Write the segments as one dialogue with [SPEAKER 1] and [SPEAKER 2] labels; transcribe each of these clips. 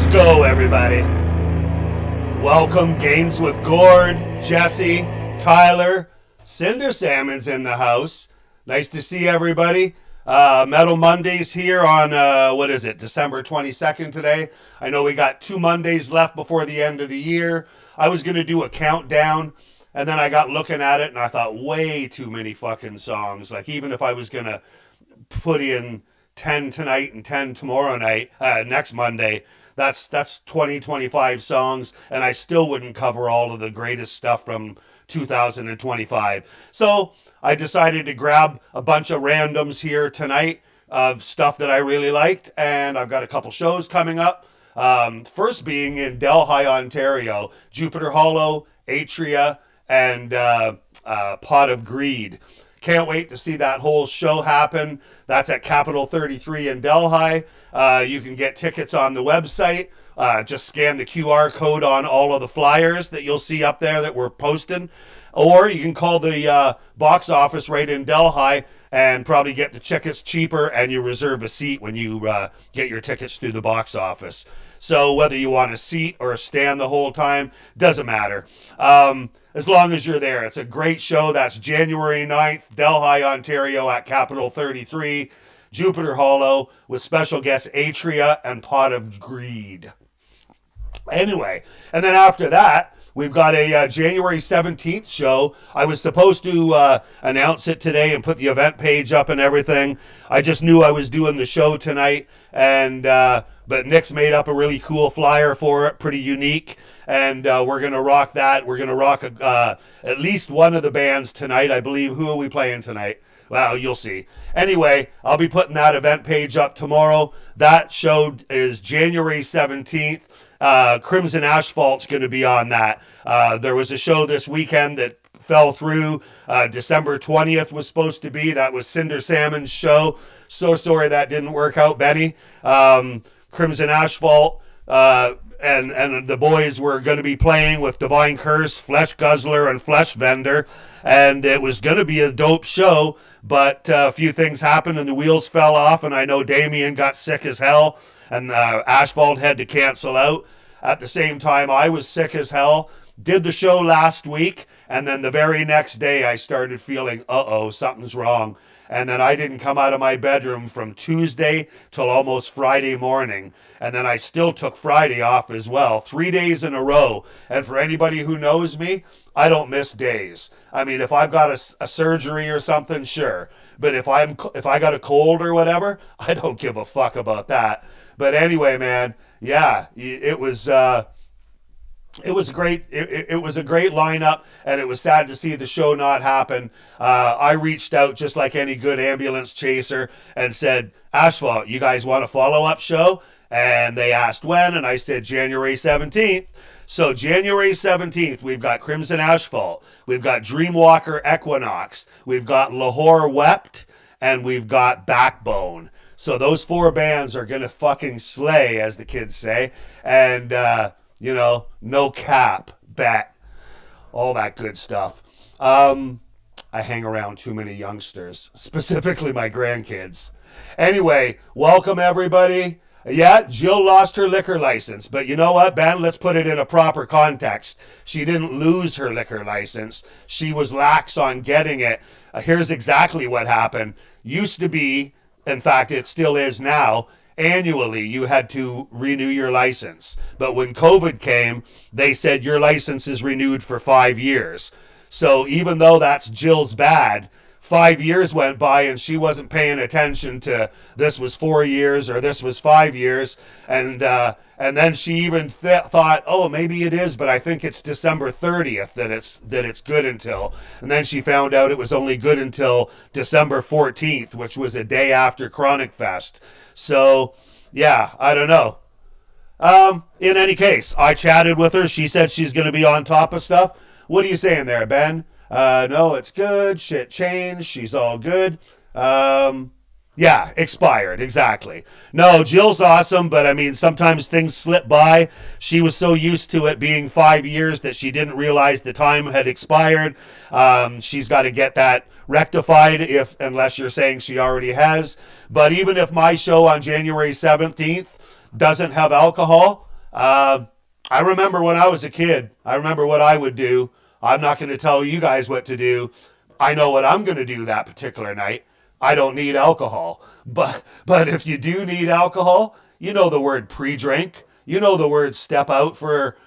[SPEAKER 1] Go, everybody. Welcome, Gains with Gord, Jesse, Tyler, Cinder Salmon's in the house. Nice to see everybody. Metal Mondays here on, December 22nd today. I know we got 2 Mondays left before the end of the year. I was going to do a countdown, and then I got looking at it, and I thought, way too many fucking songs. Like, even if I was going to put in 10 tonight and 10 tomorrow night, next Monday, that's 25 songs, and I still wouldn't cover all of the greatest stuff from 2025. So I decided to grab a bunch of randoms here tonight of stuff that I really liked, and I've got a couple shows coming up. First being in Delhi, Ontario, Jupiter Hollow, Atria, and Pot of Greed. Can't wait to see that whole show happen. That's at Capital 33 in Delhi. You can get tickets on the website. Just scan the QR code on all of the flyers that you'll see up there that we're posting. Or you can call the box office right in Delhi and probably get the tickets cheaper, and you reserve a seat when you get your tickets through the box office. So whether you want a seat or a stand the whole time, doesn't matter. As long as you're there. It's a great show. That's January 9th, Delhi, Ontario at Capital 33, Jupiter Hollow, with special guests Atria and Pot of Greed. Anyway, and then after that, we've got a January 17th show. I was supposed to announce it today and put the event page up and everything. I just knew I was doing the show tonight, and but Nick's made up a really cool flyer for it, pretty unique, and we're going to rock that. We're going to rock at least one of the bands tonight, I believe. Who are we playing tonight? Well, you'll see. Anyway, I'll be putting that event page up tomorrow. That show is January 17th. Crimson Asphalt's going to be on that. There was a show this weekend that fell through. December 20th was supposed to be. That was Cinder Salmon's show. So sorry that didn't work out, Benny. Crimson Asphalt and the boys were going to be playing with Divine Curse, Flesh Guzzler, and Flesh Vendor. And it was going to be a dope show, but a few things happened and the wheels fell off, and I know Damien got sick as hell, and Asphalt had to cancel out. At the same time, I was sick as hell. Did the show last week, and then the very next day I started feeling, something's wrong. And then I didn't come out of my bedroom from Tuesday till almost Friday morning. And then I still took Friday off as well, 3 days in a row. And for anybody who knows me, I don't miss days. I mean, if I've got a surgery or something, sure. But if I got a cold or whatever, I don't give a fuck about that. But anyway, man, yeah, it was great. It was a great lineup, and it was sad to see the show not happen. I reached out just like any good ambulance chaser and said, Asphalt, you guys want a follow-up show? And they asked when, and I said January 17th. So January 17th, we've got Crimson Asphalt, we've got Dreamwalker Equinox, we've got Lahore Wept, and we've got Backbone. So those 4 bands are going to fucking slay, as the kids say. And, no cap, bet, all that good stuff. I hang around too many youngsters, specifically my grandkids. Anyway, welcome everybody. Yeah, Jill lost her liquor license, but you know what, Ben? Let's put it in a proper context. She didn't lose her liquor license. She was lax on getting it. Here's exactly what happened. Used to be, in fact, it still is now, annually you had to renew your license. But when COVID came, they said your license is renewed for 5 years. So even though that's Jill's bad, 5 years went by and she wasn't paying attention to this was 4 years or this was 5 years. And then she even thought, oh, maybe it is, but I think it's December 30th that it's good until. And then she found out it was only good until December 14th, which was a day after Chronic Fest. So, yeah, I don't know. In any case, I chatted with her. She said she's going to be on top of stuff. What are you saying there, Ben? No, it's good. Shit changed. She's all good. Yeah, expired. Exactly. No, Jill's awesome, but I mean, sometimes things slip by. She was so used to it being 5 years that she didn't realize the time had expired. She's got to get that rectified unless you're saying she already has. But even if my show on January 17th doesn't have alcohol, I remember when I was a kid, I remember what I would do. I'm not going to tell you guys what to do. I know what I'm going to do that particular night. I don't need alcohol. But if you do need alcohol, you know the word pre-drink. You know the word step out for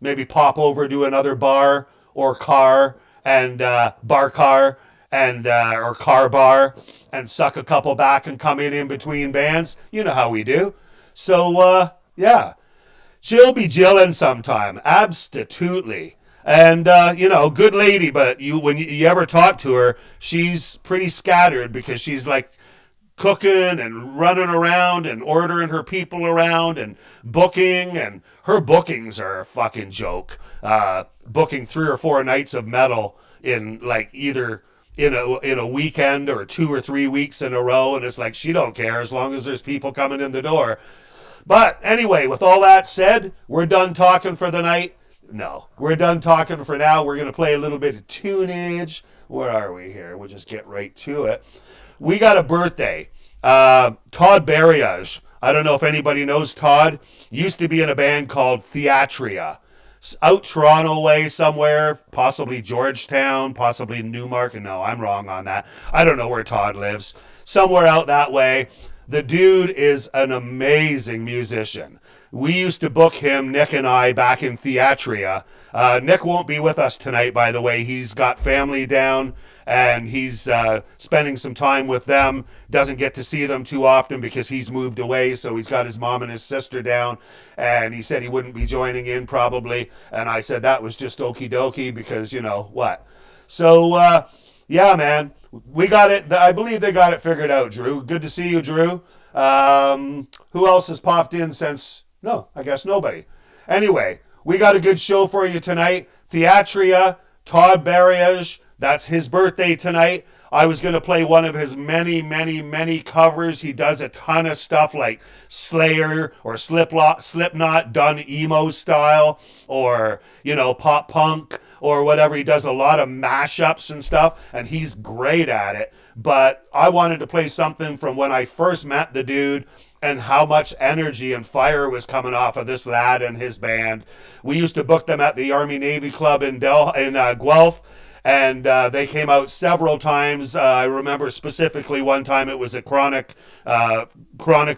[SPEAKER 1] maybe pop over to another bar or car and bar car and or car bar and suck a couple back and come in between bands. You know how we do. So yeah, she'll be jillin' sometime, absolutely. And good lady, but when you ever talk to her, she's pretty scattered because she's like cooking and running around and ordering her people around and booking, and her bookings are a fucking joke. Booking 3 or 4 nights of metal in like either in a weekend or 2 or 3 weeks in a row, and it's like she don't care as long as there's people coming in the door. But anyway, with all that said, we're done talking for the night. No, we're done talking for now. We're going to play a little bit of tunage. Where are we here? We'll just get right to it. We got a birthday. Todd Barriage. I don't know if anybody knows Todd. Used to be in a band called Theatria. Out Toronto way somewhere, possibly Georgetown, possibly Newmarket. No, I'm wrong on that. I don't know where Todd lives. Somewhere out that way. The dude is an amazing musician. We used to book him, Nick and I, back in Theatria. Nick won't be with us tonight, by the way. He's got family down, and he's spending some time with them. Doesn't get to see them too often because he's moved away, so he's got his mom and his sister down, and he said he wouldn't be joining in probably, and I said that was just okie dokie because, you know, what. So, yeah, man, we got it. I believe they got it figured out, Drew. Good to see you, Drew. Who else has popped in since... No, I guess nobody. Anyway, we got a good show for you tonight. Theatria, Todd Barriage, that's his birthday tonight. I was going to play one of his many, many, many covers. He does a ton of stuff like Slayer or Slipknot done emo style, or, pop punk or whatever. He does a lot of mashups and stuff, and he's great at it. But I wanted to play something from when I first met the dude and how much energy and fire was coming off of this lad and his band. We used to book them at the Army-Navy Club in Guelph, and they came out several times. I remember specifically one time it was at Chronic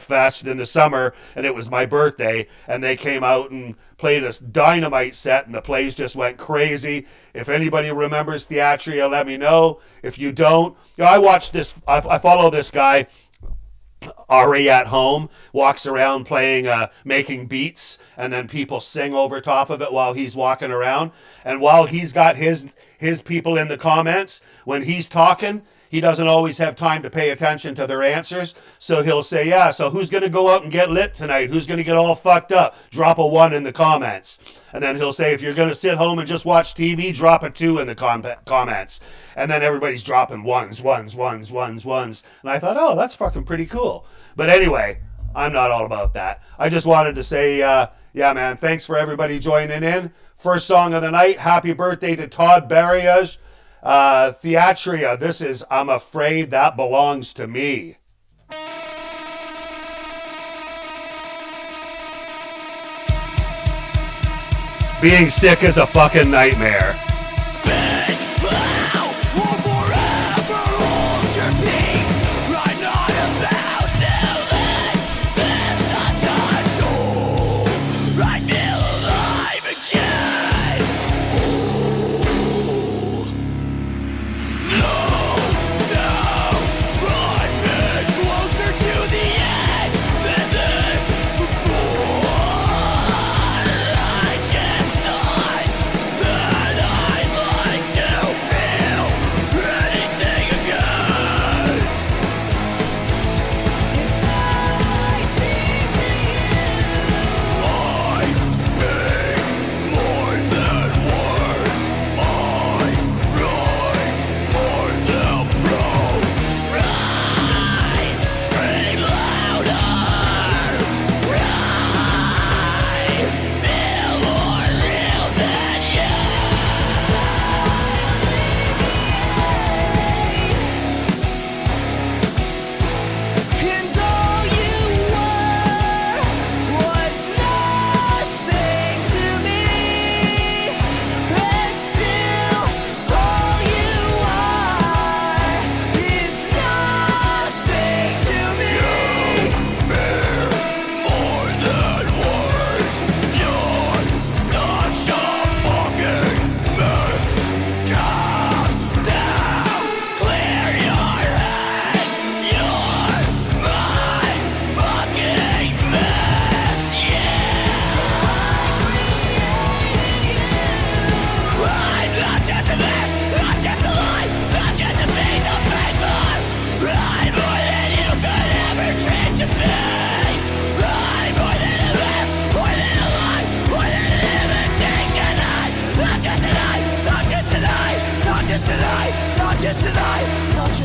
[SPEAKER 1] Fest in the summer, and it was my birthday, and they came out and played a dynamite set, and the place just went crazy. If anybody remembers Theatria, let me know. If you don't, I watched this. I follow this guy, Ari at Home, walks around playing, making beats, and then people sing over top of it while he's walking around. And while he's got his people in the comments, when he's talking, he doesn't always have time to pay attention to their answers. So he'll say, yeah, so who's going to go out and get lit tonight? Who's going to get all fucked up? Drop a 1 in the comments. And then he'll say, if you're going to sit home and just watch TV, drop a 2 in the comments. And then everybody's dropping ones. And I thought, oh, that's fucking pretty cool. But anyway, I'm not all about that. I just wanted to say, yeah, man, thanks for everybody joining in. First song of the night, happy birthday to Todd Barriage. Theatria, this is I'm Afraid That Belongs to Me. Being sick is a fucking nightmare.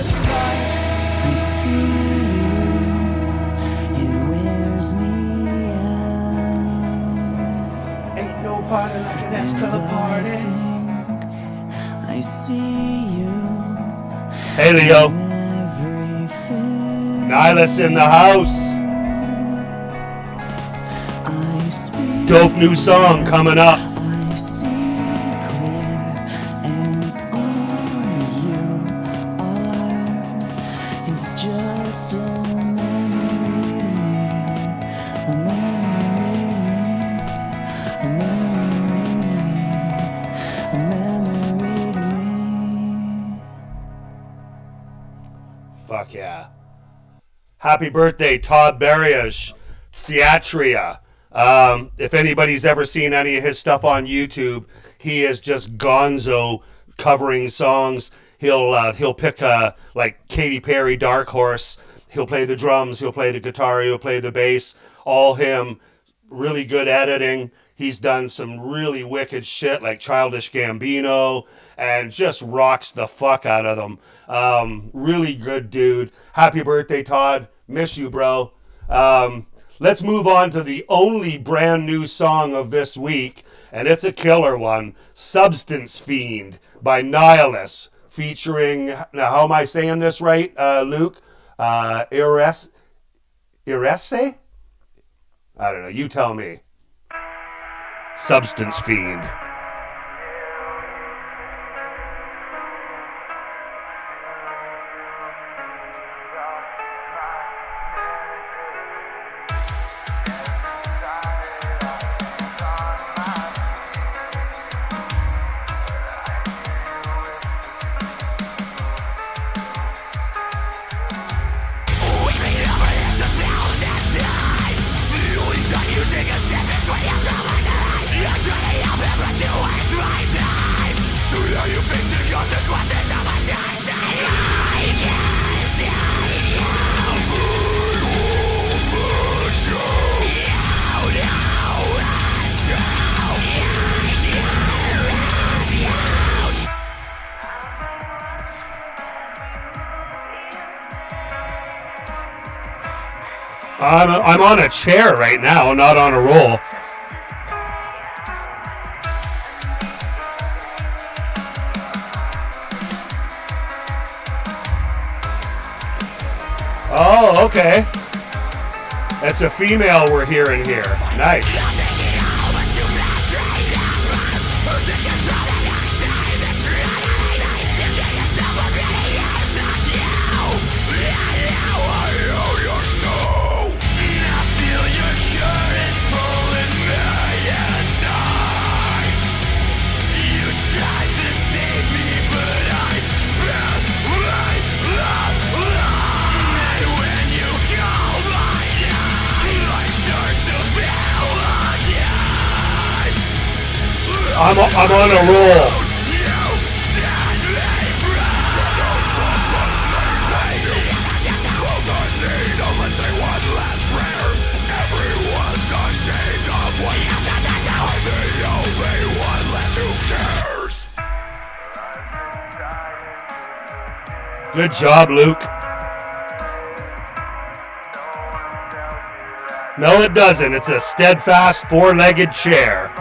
[SPEAKER 2] I see you, it wears me out.
[SPEAKER 1] Ain't no party like an S-Club party.
[SPEAKER 2] I see you.
[SPEAKER 1] Hey, Leo.
[SPEAKER 2] Everything
[SPEAKER 1] Nihilus in the house.
[SPEAKER 2] I speak,
[SPEAKER 1] Dope new song coming up.
[SPEAKER 2] I see clear, and all you are is just a memory to me, a memory to me, a memory to me, a memory to me.
[SPEAKER 1] Fuck yeah. Happy birthday, Todd Barish, Theatria. If anybody's ever seen any of his stuff on YouTube, he is just gonzo covering songs. He'll pick like Katy Perry, Dark Horse. He'll play the drums, he'll play the guitar, he'll play the bass. All him. Really good editing. He's done some really wicked shit like Childish Gambino and just rocks the fuck out of them. Really good dude. Happy birthday, Todd. Miss you, bro. Let's move on to the only brand new song of this week, and it's a killer one. Substance Fiend by Nihilus, featuring, now how am I saying this right, Luke? Irese? I don't know, you tell me. Substance Fiend. I'm on a chair right now, not on a roll. Oh, okay. That's a female we're hearing here. Nice. I'm on a roll. Good job, Luke. No, it doesn't. It's a steadfast four-legged chair.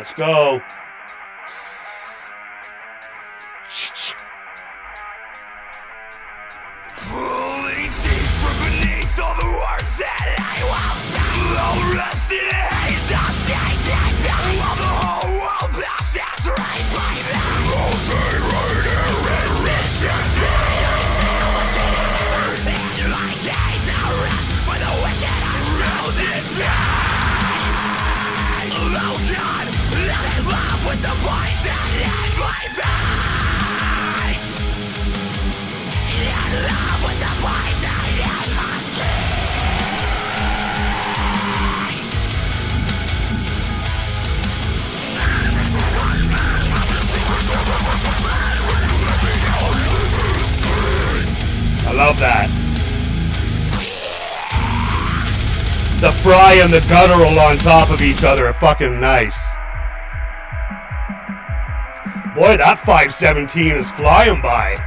[SPEAKER 1] Let's go.
[SPEAKER 3] Pulling teeth from beneath all the words that I will speak. All rest in a haze of chasing pain. While the whole world passes right by me. I'll stay right here. Resistance pain. I feel the fear in my gaze. A rest for the wicked. I feel this pain. Oh God, let me laugh with the poison in my veins. In love with the poison in my veins.
[SPEAKER 1] I love that. The fry and the guttural on top of each other are fucking nice. Boy, that 517 is flying by.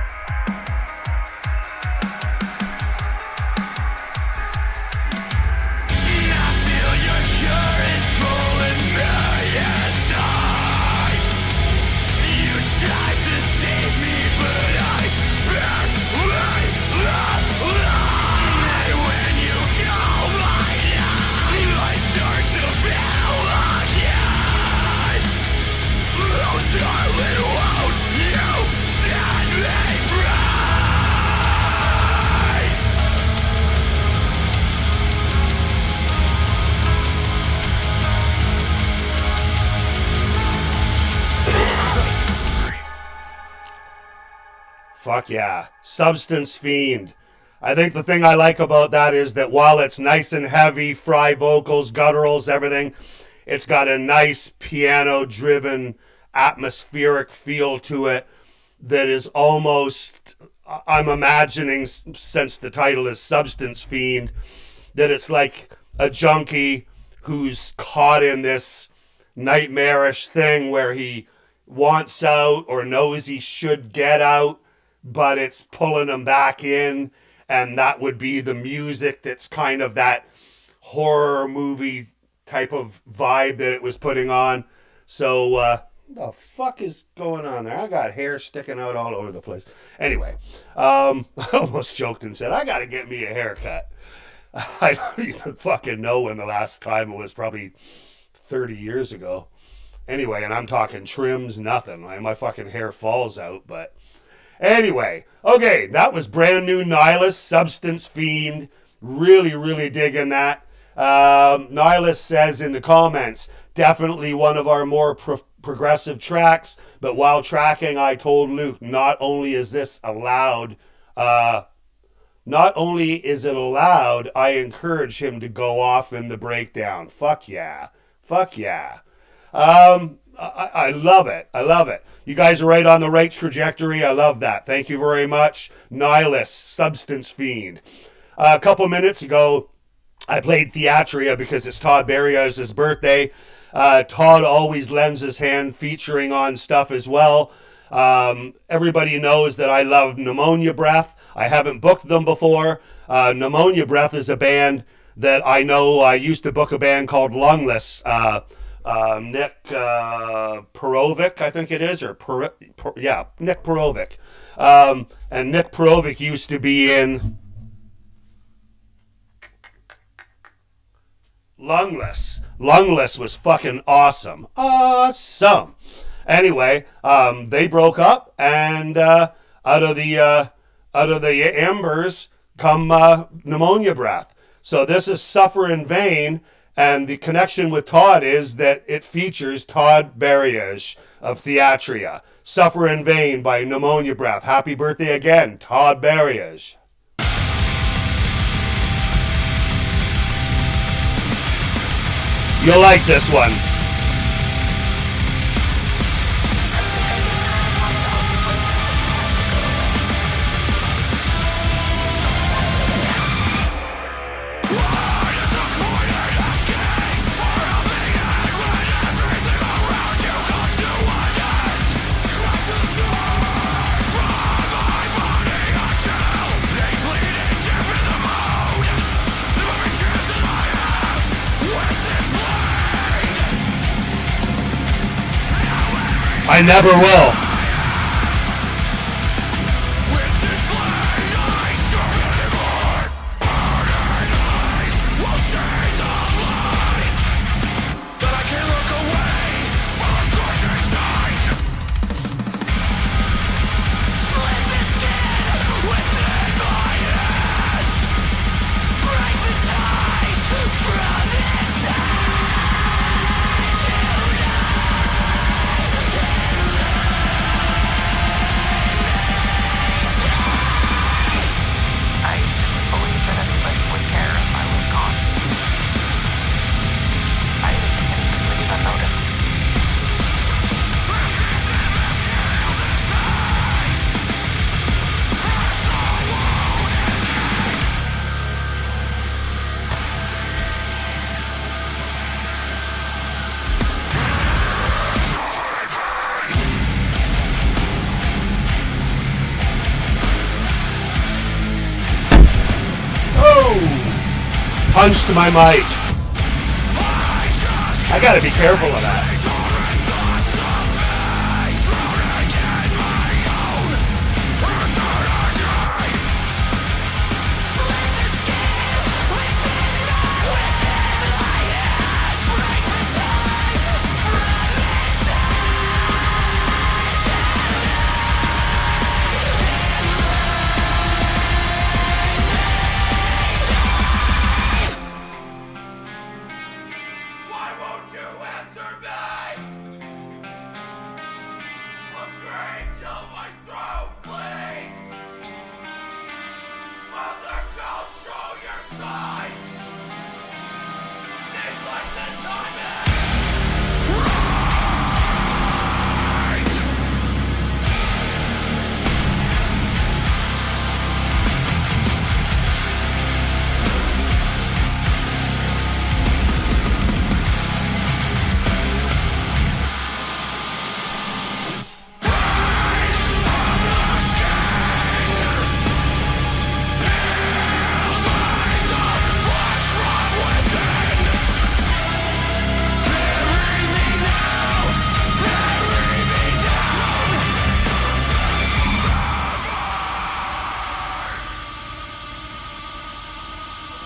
[SPEAKER 1] Fuck yeah. Substance Fiend. I think the thing I like about that is that while it's nice and heavy, fry vocals, gutturals, everything, it's got a nice piano-driven, atmospheric feel to it that is almost, I'm imagining, since the title is Substance Fiend, that it's like a junkie who's caught in this nightmarish thing where he wants out or knows he should get out, but it's pulling him back in, and that would be the music that's kind of that horror movie type of vibe that it was putting on. So, what the fuck is going on there? I got hair sticking out all over the place. Anyway, I almost joked and said, I gotta get me a haircut. I don't even fucking know when the last time it was, probably 30 years ago. Anyway, and I'm talking trims, nothing. My fucking hair falls out, but... Anyway, okay, that was brand new Nihilus, Substance Fiend. Really, really digging that. Nihilus says in the comments, definitely one of our more progressive tracks, but while tracking, I told Luke, not only is it allowed, I encourage him to go off in the breakdown. Fuck yeah. Fuck yeah. I love it. I love it. You guys are right on the right trajectory. I love that. Thank you very much. Nihilus, Substance Fiend. A couple minutes ago, I played Theatria because it's Todd Berrios' birthday. Todd always lends his hand featuring on stuff as well. Everybody knows that I love Pneumonia Breath. I haven't booked them before. Pneumonia Breath is a band that I know. I used to book a band called Lungless. Nick Perovic, I think it is, Nick Perovic. And Nick Perovic used to be in Lungless. Lungless was fucking awesome. Awesome. Anyway, they broke up, and out of the embers come Pneumonia Breath. So this is Suffer in Vain. And the connection with Todd is that it features Todd Berrios of Theatria. Suffer in Vain by Pneumonia Breath. Happy birthday again, Todd Berrios. You'll like this one. I never will.
[SPEAKER 3] With this blade I shine anymore. Burning eyes will see the light. But I can't look away from the scorching sight. Slit the skin within my hands. Break the ties from inside.
[SPEAKER 4] I didn't believe that anybody would care if I was gone. I didn't think anybody would even notice.
[SPEAKER 1] Oh! Punched my mic. I gotta be careful of that.
[SPEAKER 3] Why won't you answer me? I'll scream till my throat bleeds. Will the ghost show your sign? Seems like the time is right.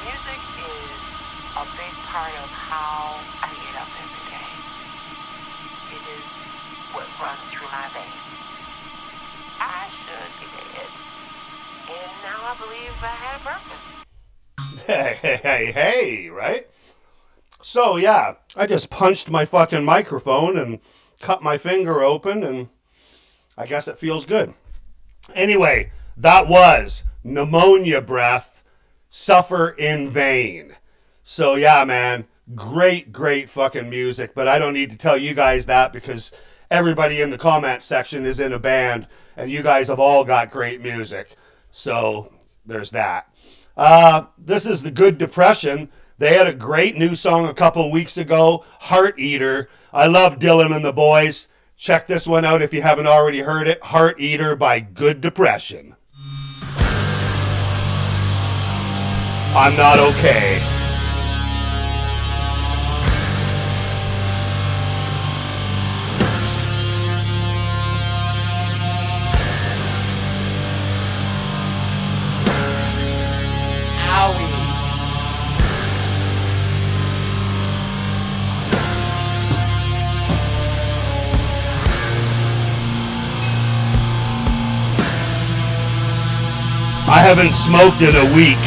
[SPEAKER 4] Music is a big part of how I get up every day. It is what runs through my veins. I should be dead. And now I believe I had a purpose.
[SPEAKER 1] Hey, right? So, yeah, I just punched my fucking microphone and cut my finger open, and I guess it feels good. Anyway, that was Pneumonia Breath, Suffer in Vain. So, yeah, man, great fucking music, but I don't need to tell you guys that because everybody in the comment section is in a band, and you guys have all got great music. So, there's that. This is the Good Depression. They had a great new song a couple weeks ago, Heart Eater. I love Dylan and the boys. Check this one out if you haven't already heard it. Heart Eater by Good Depression. I'm not okay. I haven't smoked in a week.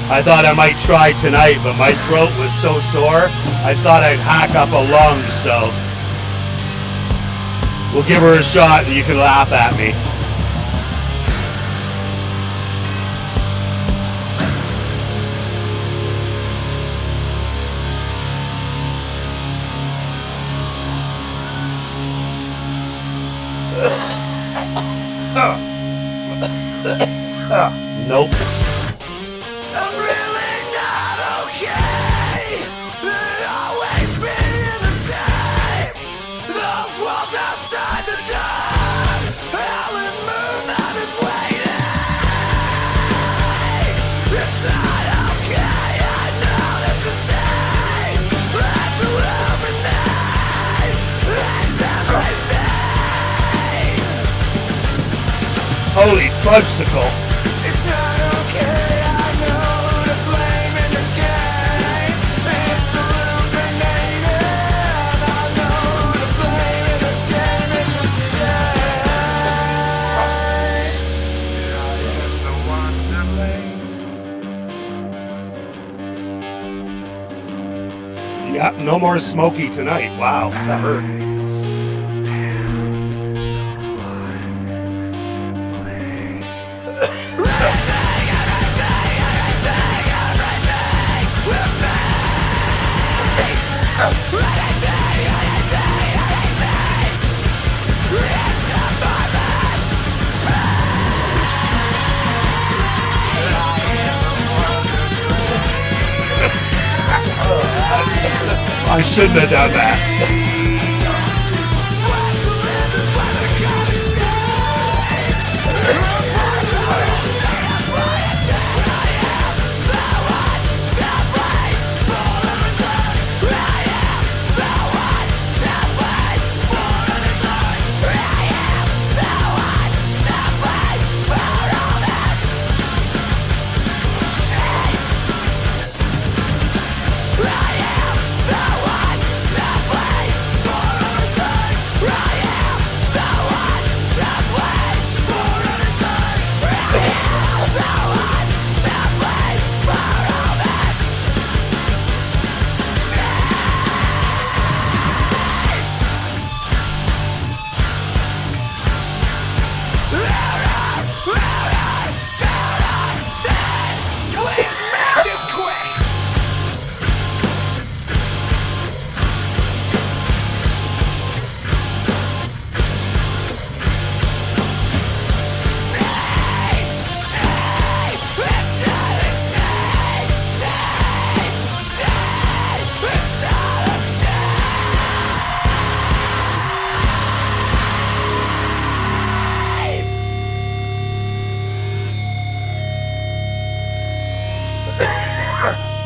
[SPEAKER 1] I thought I might try tonight, but my throat was so sore, I thought I'd hack up a lung, so we'll give her a shot and you can laugh at me. Nope.
[SPEAKER 3] I'm really not okay. It always being the same. Those walls outside the door. Howling moonlight is waiting. It's not okay. I know this is same. That's illuminate and everything.
[SPEAKER 1] Holy fudgesicle.
[SPEAKER 3] It's not okay, I know to blame in this game. It's illuminated. I know to blame in this game. It's a shame. I am the one to blame.
[SPEAKER 1] Yeah, no more Smokey tonight. Wow, that hurt. I shouldn't have done that.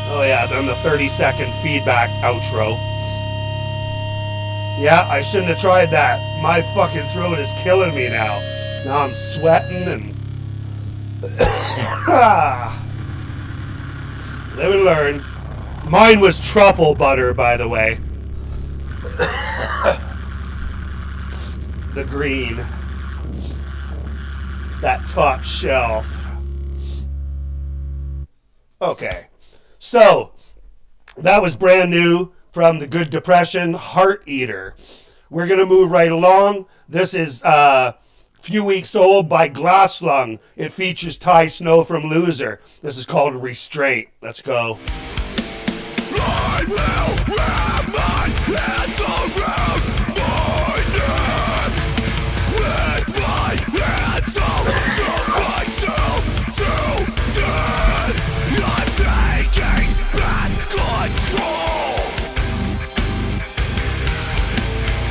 [SPEAKER 1] Oh yeah, then the 30-second feedback outro. Yeah, I shouldn't have tried that. My fucking throat is killing me now. Now I'm sweating and... Live and learn. Mine was truffle butter, by the way. The green. That top shelf. Okay. So, that was brand new from the Good Depression, Heart Eater. We're going to move right along. This is a few weeks old by Glasslung. It features Ty Snow from Loser. This is called Restraint. Let's go.
[SPEAKER 3] I will wrap my hands around my neck with my hands up to myself to death. I'm taking back control.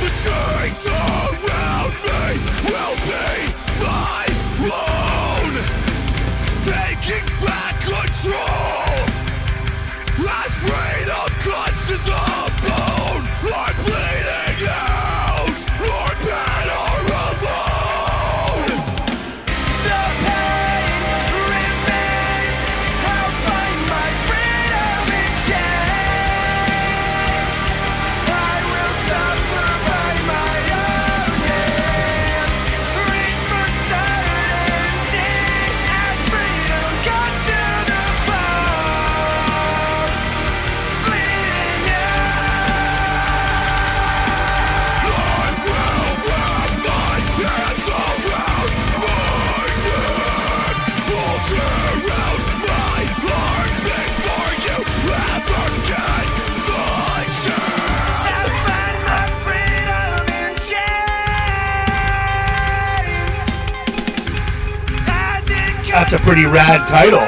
[SPEAKER 3] The chains around me will be my own. Taking back control. As freedom cuts to the bone, I'm bleeding out, or better alone. The pain remains, I'll find my freedom in chains. I will suffer by my own hands, reach for certainty, as freedom cuts to the bone. Bleeding
[SPEAKER 1] That's a pretty rad title.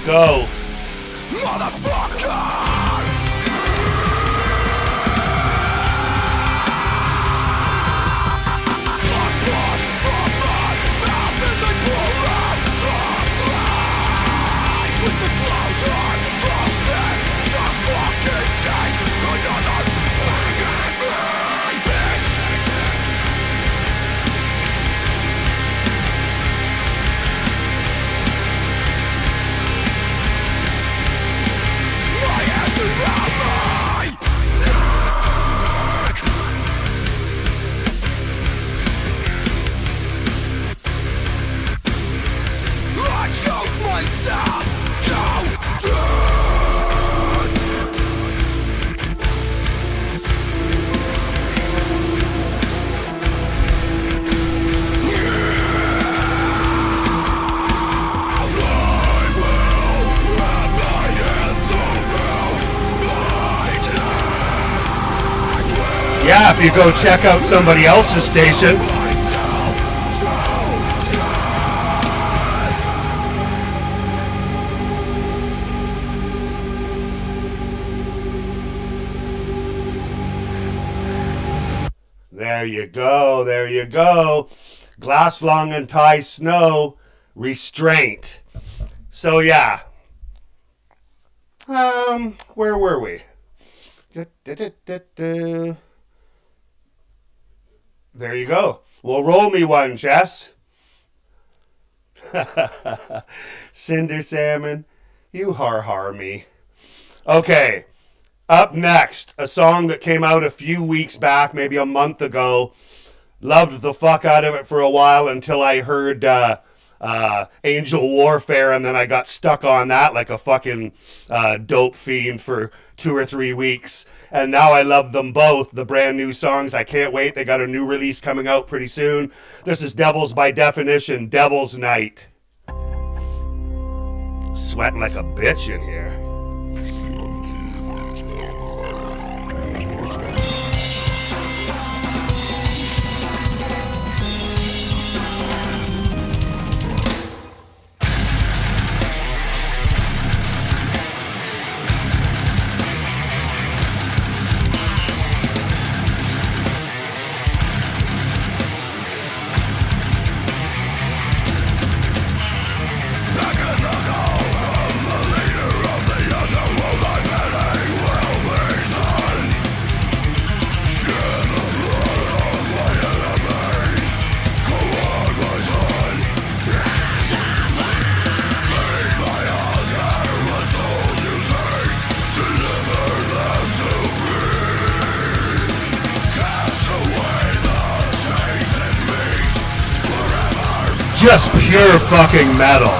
[SPEAKER 1] go.
[SPEAKER 3] Motherfucker!
[SPEAKER 1] Yeah, if you go check out somebody else's station. There you go, there you go. Glass Lung and Ty Snow, Restraint. So yeah. Where were we? There you go. Well, roll me one, Jess. Cinder Salmon, you har me. Okay, up next, a song that came out a few weeks back, maybe a month ago. Loved the fuck out of it for a while until I heard Angel Warfare, and then I got stuck on that like a fucking dope fiend for 2 or 3 weeks. And now I love them both, the brand new songs. I can't wait. They got a new release coming out pretty soon. This is Devils by Definition, Devil's Night. Sweating like a bitch in here. Just pure fucking metal.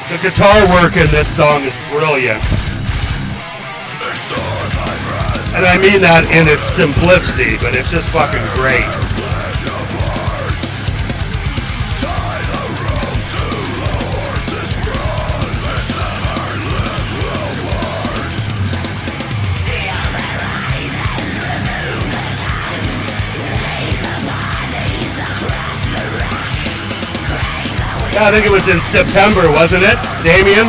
[SPEAKER 1] The guitar work in this song is brilliant. And I mean that in its simplicity, but it's just fucking great. Yeah, I think it was in September, wasn't it, Damien?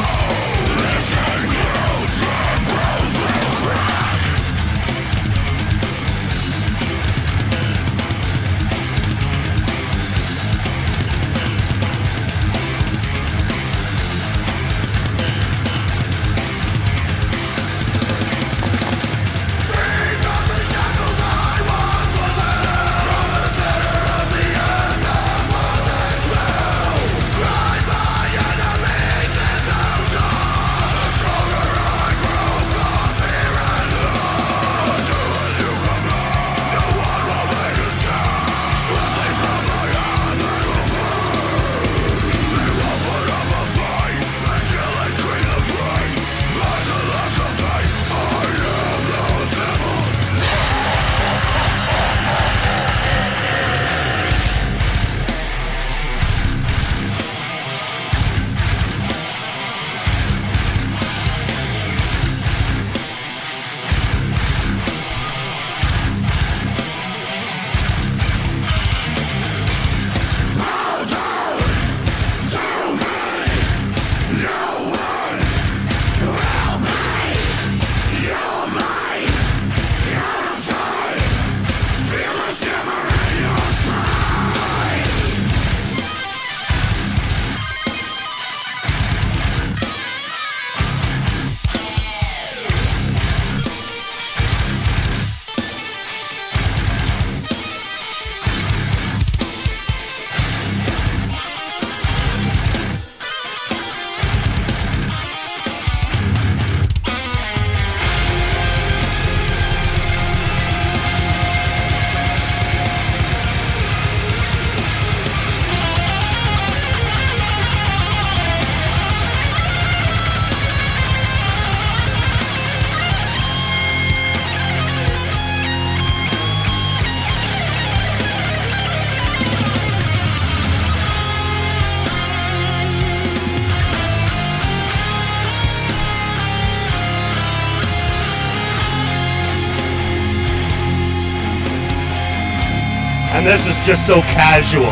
[SPEAKER 1] And this is just so casual.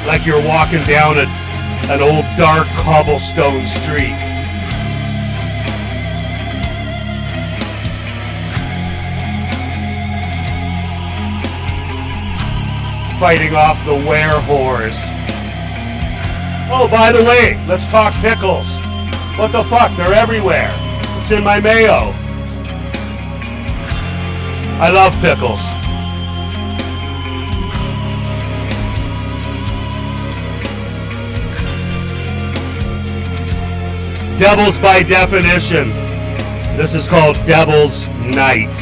[SPEAKER 1] Like you're walking down an old dark cobblestone street. Fighting off the were-whores. Oh, by the way, let's talk pickles. What the fuck? They're everywhere. It's in my mayo. I love pickles. Devils by definition. This is called Devil's Night.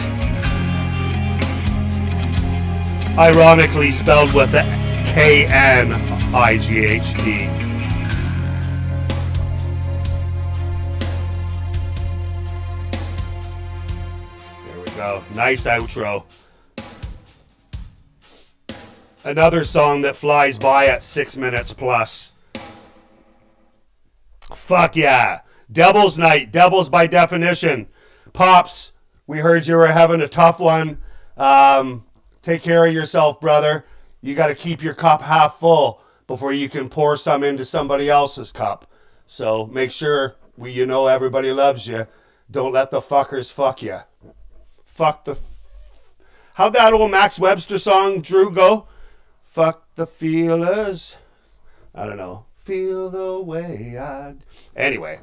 [SPEAKER 1] Ironically spelled with the K-N-I-G-H-T. There we go. Nice outro. Another song that flies by at 6 minutes plus. Fuck yeah. Devil's Night. Devils by definition. Pops, we heard you were having a tough one. Take care of yourself, brother. You got to keep your cup half full before you can pour some into somebody else's cup. So make sure you know everybody loves you. Don't let the fuckers fuck you. Fuck the... How'd that old Max Webster song, Drew, go? Fuck the feelers. I don't know. Feel the way I... Anyway.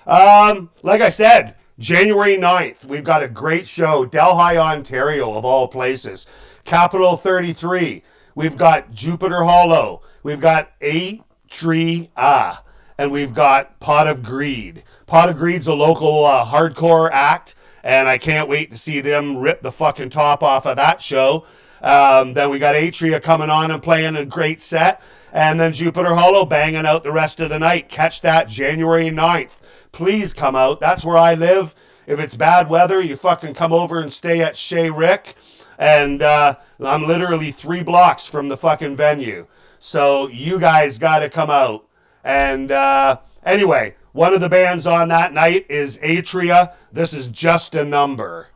[SPEAKER 1] Like I said, January 9th, we've got a great show. Delhi, Ontario, of all places. Capital 33. We've got Jupiter Hollow. We've got Atria. And we've got Pot of Greed. Pot of Greed's a local hardcore act. And I can't wait to see them rip the fucking top off of that show. Then we got Atria coming on and playing a great set. And then Jupiter Hollow banging out the rest of the night. Catch that January 9th. Please come out. That's where I live. If it's bad weather, you fucking come over and stay at Chez Rick. And I'm literally 3 blocks from the fucking venue. So you guys got to come out. And anyway, one of the bands on that night is Atria. This is Just a Number.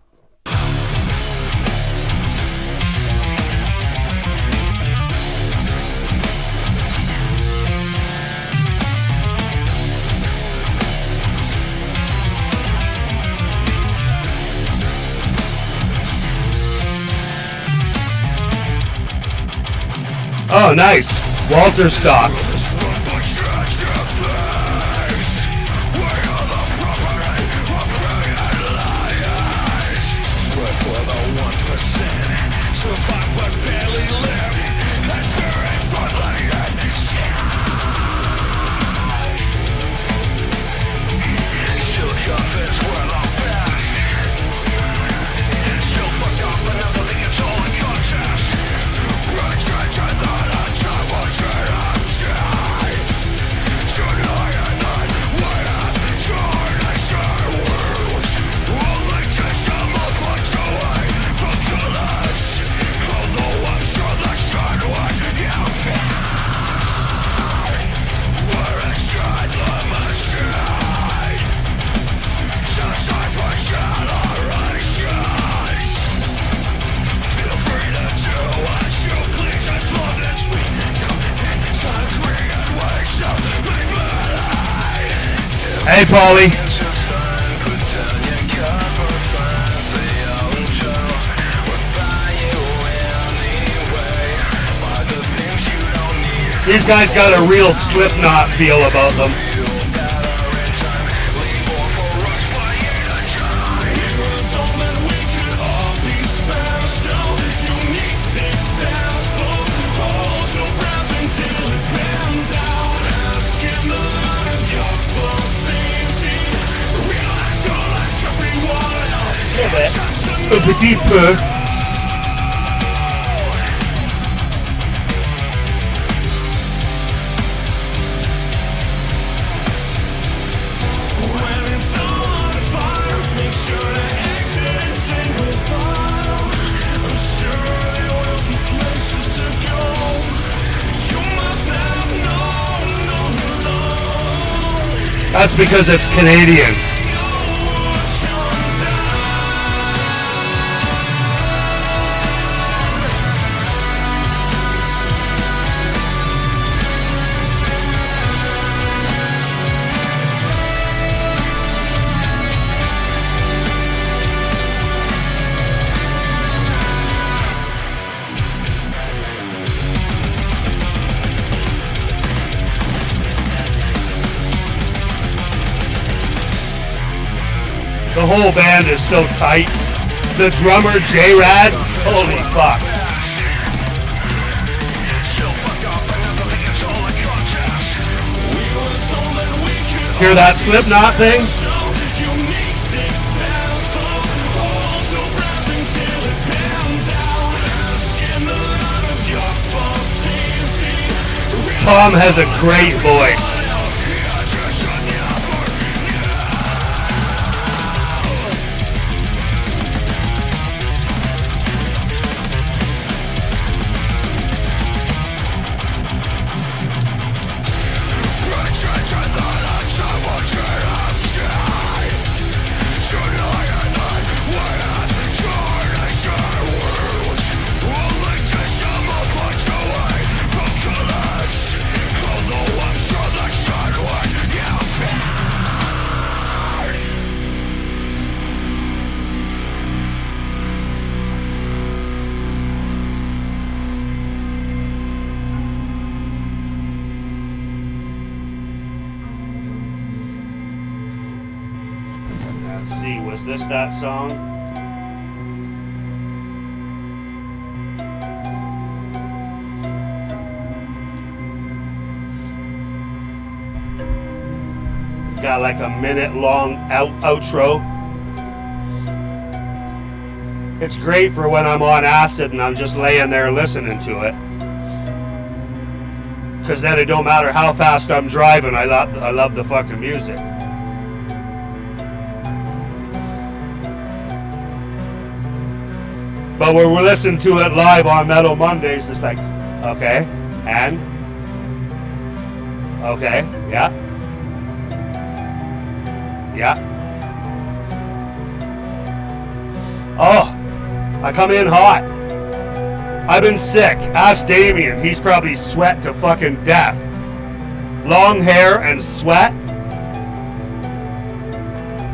[SPEAKER 1] Oh, nice. Walter Stock. Hey, Paulie. These guys got a real Slipknot feel about them. Un petit peu. That's because it's Canadian. whole band is so tight. The drummer, J-Rad, holy fuck. Hear that Slipknot thing? Tom has a great voice. Let's see, was this that song? It's got like a minute-long outro. It's great for when I'm on acid and I'm just laying there listening to it. Because then it don't matter how fast I'm driving, I love the fucking music. But when we're listening to it live on Metal Mondays, it's like, okay, and? Okay, yeah. Yeah. Oh, I come in hot. I've been sick. Ask Damien. He's probably sweat to fucking death. Long hair and sweat.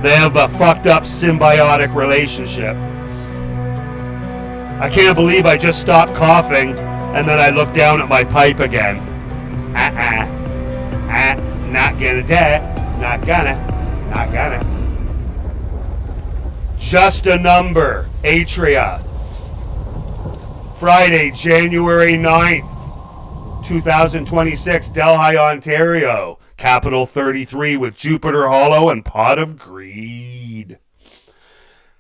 [SPEAKER 1] They have a fucked up symbiotic relationship. I can't believe I just stopped coughing and then I looked down at my pipe again. Not gonna do it. Not gonna. Just a number. Atria. Friday, January 9th, 2026, Delhi, Ontario. Capital 33 with Jupiter Hollow and Pot of Greed.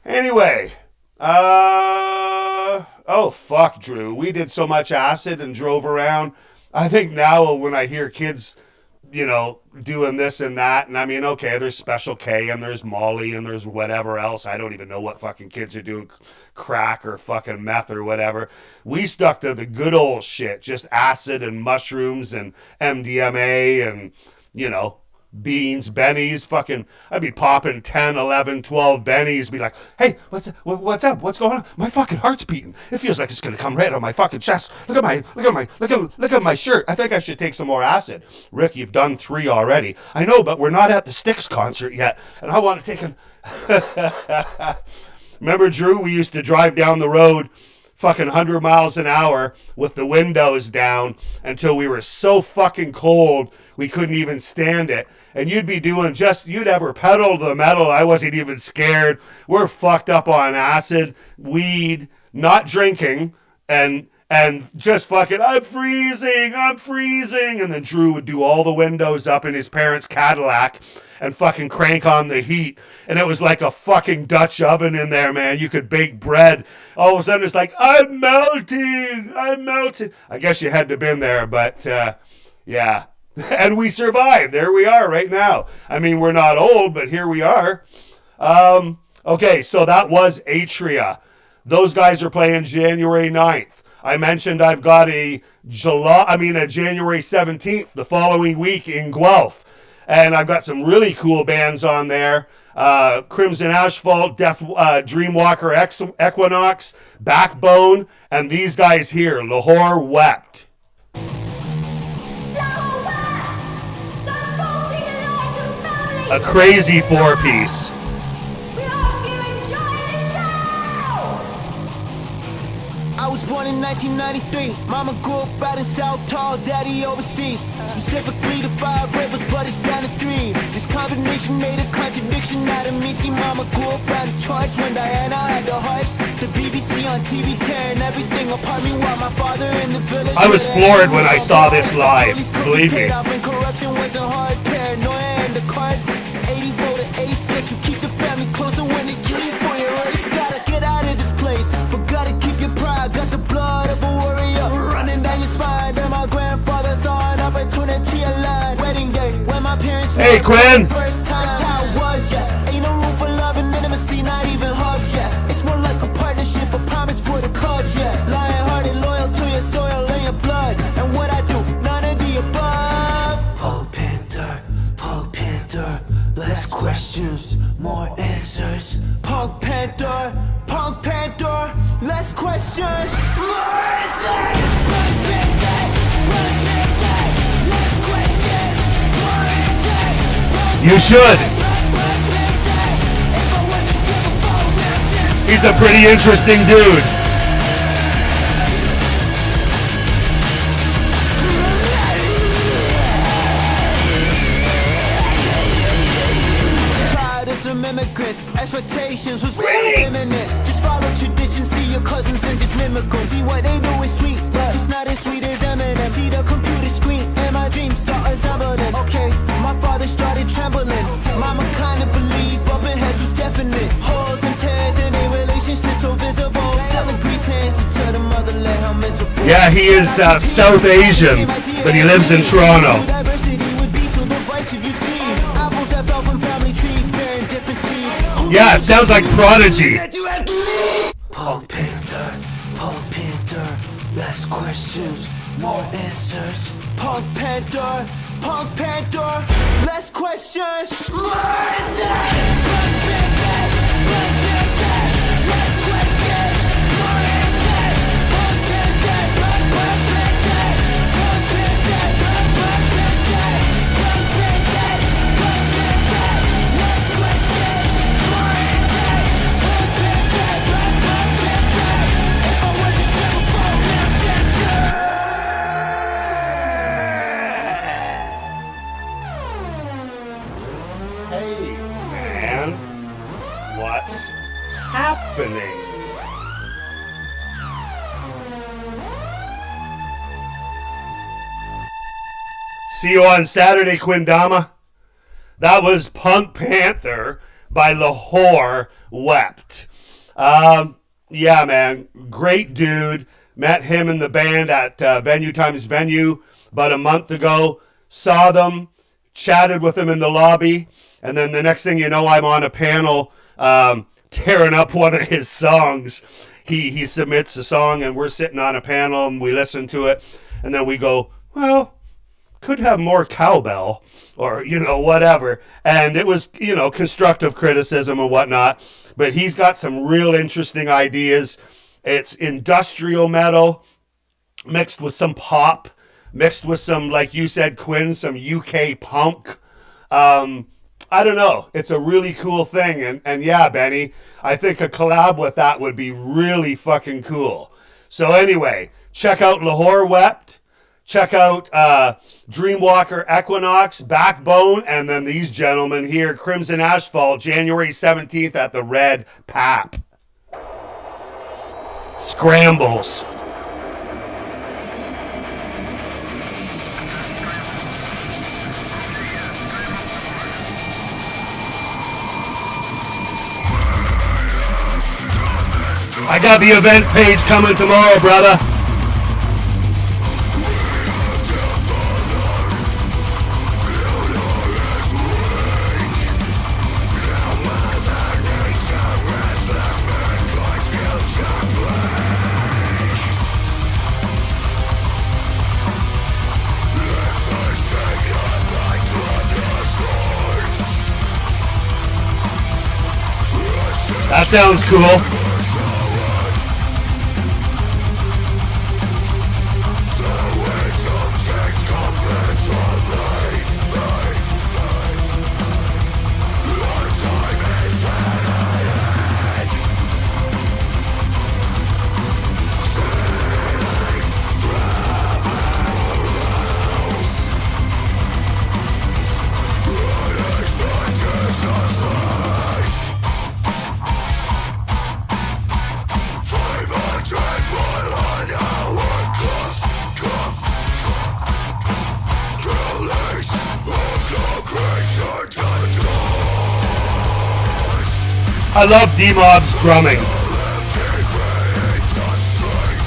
[SPEAKER 1] Anyway, oh fuck, Drew. We did so much acid and drove around. I think now when I hear kids, you know, doing this and that, and I mean, okay, there's Special K and there's Molly and there's whatever else. I don't even know what fucking kids are doing, crack or fucking meth or whatever. We stuck to the good old shit, just acid and mushrooms and MDMA and, you know, beans, bennies, fucking, I'd be popping 10, 11, 12 bennies, be like, hey, what's up? What's going on? My fucking heart's beating. It feels like it's gonna come right on my fucking chest. Look at my shirt. I think I should take some more acid. Rick, you've done 3 already. I know, but we're not at the Styx concert yet, and I want to take an... Remember, Drew, we used to drive down the road fucking 100 miles an hour with the windows down until we were so fucking cold we couldn't even stand it. And you'd be doing you'd ever pedal the metal. I wasn't even scared. We're fucked up on acid, weed, not drinking, and just fucking, I'm freezing. And then Drew would do all the windows up in his parents' Cadillac and fucking crank on the heat. And it was like a fucking Dutch oven in there, man. You could bake bread. All of a sudden it's like, I'm melting. I guess you had to have been there, but yeah. And we survived. There we are right now. I mean, we're not old, but here we are. Okay, so that was Atria. Those guys are playing January 9th. I mentioned I've got a January 17th, the following week in Guelph. And I've got some really cool bands on there. Crimson Asphalt, Dreamwalker Equinox, Backbone, and these guys here, Lahore Wept. A crazy 4-piece.
[SPEAKER 5] We hope you enjoy the show! I was born in 1993. Mama grew up out in South Tall, daddy overseas. Specifically the 5 rivers, but it's down to 3. This combination made a contradiction out of me. See, mama grew up out of charts when Diana had the hearts. The BBC on TV tearing everything apart. Me while my father in the village.
[SPEAKER 1] I was floored when I saw this live, believe me.
[SPEAKER 5] Corruption was a hard paranoia and the cards. 84 to 8 sketch, you keep the family closer when they kill you for your race. Gotta get out of this place, but gotta keep your pride. Got the blood of a warrior running down your spine. Then my grandfather saw an opportunity aligned. Wedding day when my parents
[SPEAKER 1] Hey,
[SPEAKER 5] met
[SPEAKER 1] Quinn.
[SPEAKER 5] for the first time. That's how it was, yeah. Ain't no room for love and intimacy, not even hugs, yeah. It's more like a partnership, a promise for the Cubs, yeah. Lion-hearted, loyal to your soil and your blood. And what I do, none of the above. Punk Panther, less questions, more answers. Punk Panther, less questions, more answers. Punk Panther, less questions, more answers.
[SPEAKER 1] You should. He's a pretty interesting dude.
[SPEAKER 5] Some immigrants, expectations was really imminent. Just follow tradition, see your cousins and just mimic them. See what they do is sweet, but just not as sweet as Eminem. See the computer screen and my dreams start assembling. Okay, my father started trembling. Mama kinda believed bumping heads was definite. Holes and tears in a relationship so visible. Still greetings to the motherland, how miserable.
[SPEAKER 1] Yeah, he is South Asian, but he lives in Toronto.
[SPEAKER 5] Diversity would be so divisive, you see. Apples that fell from family trees bearing different seeds.
[SPEAKER 1] Yeah, it sounds like Prodigy.
[SPEAKER 5] Punk Panther, less questions, more answers. Punk Panther, less questions, more answers. Punk Panther, less questions, more answers. Punk Panther, less questions, more answers. If I was a silver dancer.
[SPEAKER 1] Hey, man. What's happening? See you on Saturday, Quindama. That was Punk Panther by Lahore Wept. Yeah, man. Great dude. Met him and the band at Venue Times Venue about a month ago. Saw them. Chatted with him in the lobby. And then the next thing you know, I'm on a panel tearing up one of his songs. He submits a song and we're sitting on a panel and we listen to it. And then we go, well, could have more cowbell or, whatever. And it was, constructive criticism and whatnot. But he's got some real interesting ideas. It's industrial metal mixed with some pop, mixed with some, like you said, Quinn, some UK punk. I don't know. It's a really cool thing. And yeah, Benny, I think a collab with that would be really fucking cool. So anyway, check out Lahore Wept. Check out Dreamwalker Equinox, Backbone, and then these gentlemen here, Crimson Asphalt, January 17th at the Red Pap. Scrambles. I got the event page coming tomorrow, brother. That sounds cool. I love D-Mob's drumming.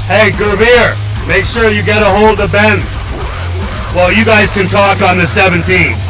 [SPEAKER 1] Hey, Gurveer, make sure you get a hold of Ben. Well, you guys can talk on the 17th.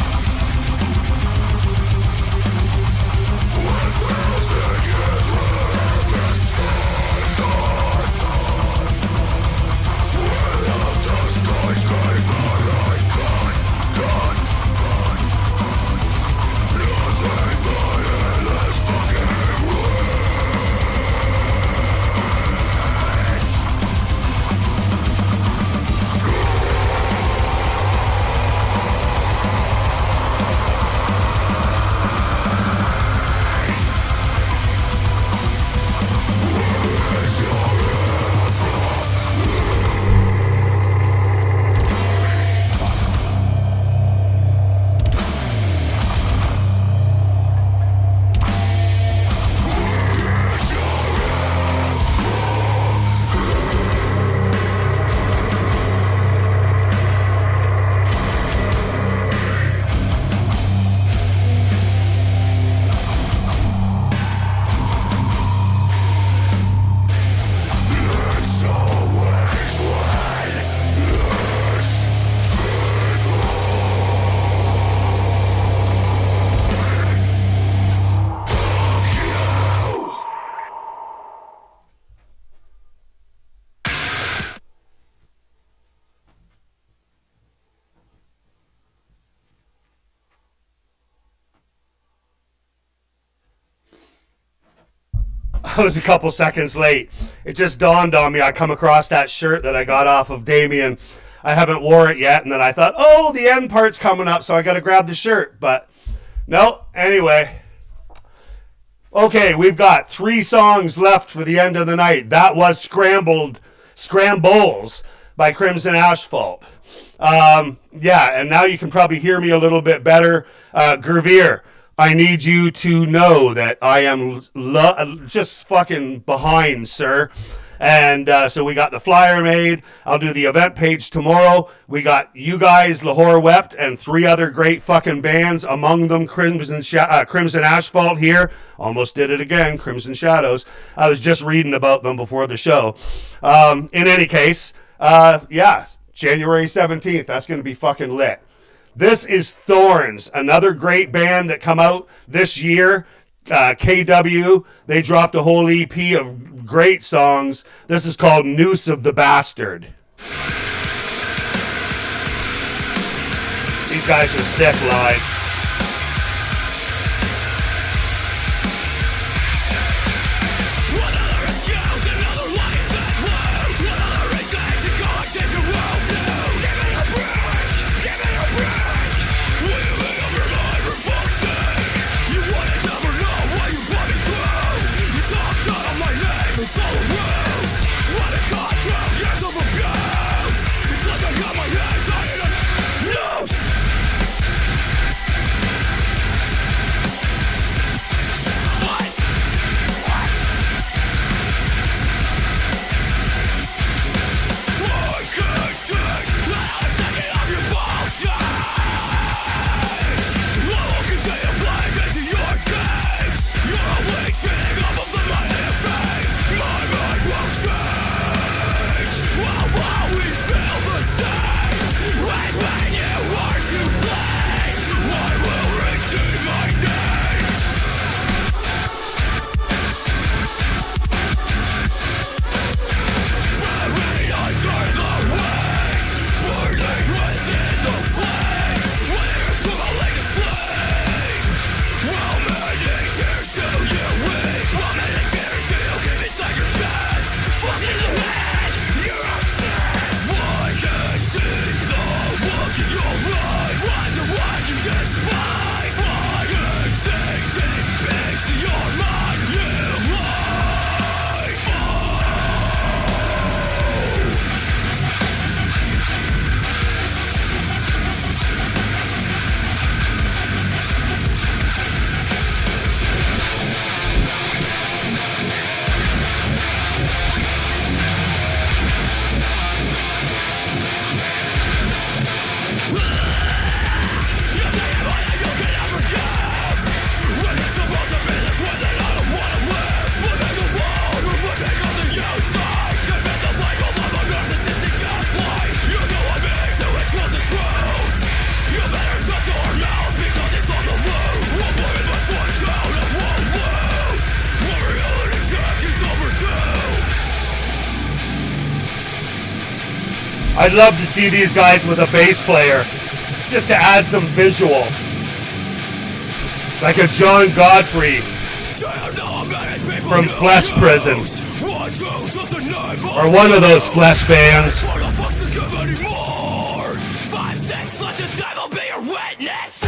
[SPEAKER 1] I was a couple seconds late. It just dawned on me. I come across that shirt that I got off of Damien. I haven't wore it yet, and then I thought, oh, the end part's coming up, so I got to grab the shirt. But no, anyway. Okay, we've got 3 songs left for the end of the night. That was Scrambles by Crimson Asphalt. Yeah, and now you can probably hear me a little bit better. Gurveer, I need you to know that I am just fucking behind, sir. And so we got the flyer made. I'll do the event page tomorrow. We got you guys, Lahore Wept, and 3 other great fucking bands, among them Crimson Asphalt here. Almost did it again, Crimson Shadows. I was just reading about them before the show. In any case, yeah, January 17th, that's going to be fucking lit. This is Thorns, another great band that come out this year. KW, they dropped a whole EP of great songs. This is called Noose of the Bastard. These guys are sick live. I'd love to see these guys with a bass player, just to add some visual. Like a John Godfrey from Flesh Prison. Or one of those Flesh bands.
[SPEAKER 3] 5, 6, let the devil be your witness.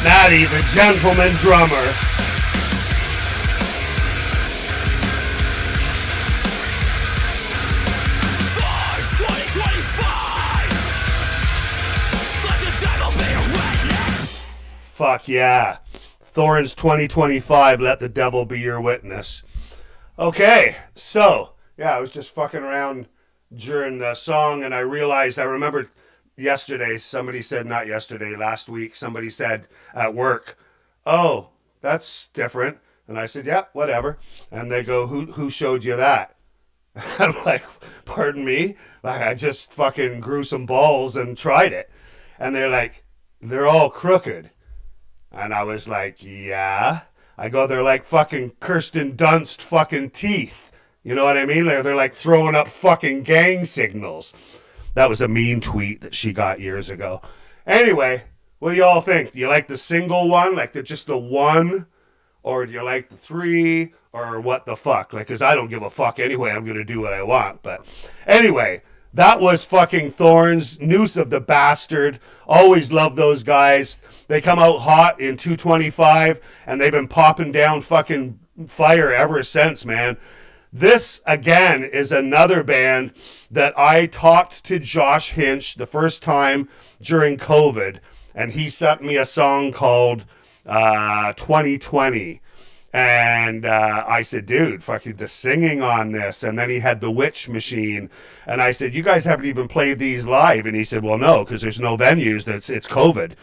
[SPEAKER 1] Natty, the gentleman drummer.
[SPEAKER 3] Thorns 2025. Let the devil be your witness.
[SPEAKER 1] Fuck yeah. Thorns 2025, let the devil be your witness. Okay, so, yeah, I was just fucking around during the song and I remembered yesterday, last week, somebody said at work, oh, that's different. And I said, yeah, whatever. And they go, who showed you that? I'm like, pardon me? Like, I just fucking grew some balls and tried it. And they're like, they're all crooked. And I was like, yeah. I go, they're like fucking Kirsten Dunst fucking teeth. You know what I mean? They're like throwing up fucking gang signals. That was a mean tweet that she got years ago. Anyway, what do y'all think? Do you like the single one? Like just the one? Or do you like the three? Or what the fuck? Like, because I don't give a fuck anyway. I'm going to do what I want. But anyway, that was fucking Thorns. Noose of the Bastard. Always love those guys. They come out hot in 225. And they've been popping down fucking fire ever since, man. This, again, is another band that I talked to Josh Hinch the first time during COVID, and he sent me a song called 2020. And I said, dude, fucking the singing on this. And then he had the Witch Machine. And I said, you guys haven't even played these live. And he said, well, no, because there's no venues. It's COVID.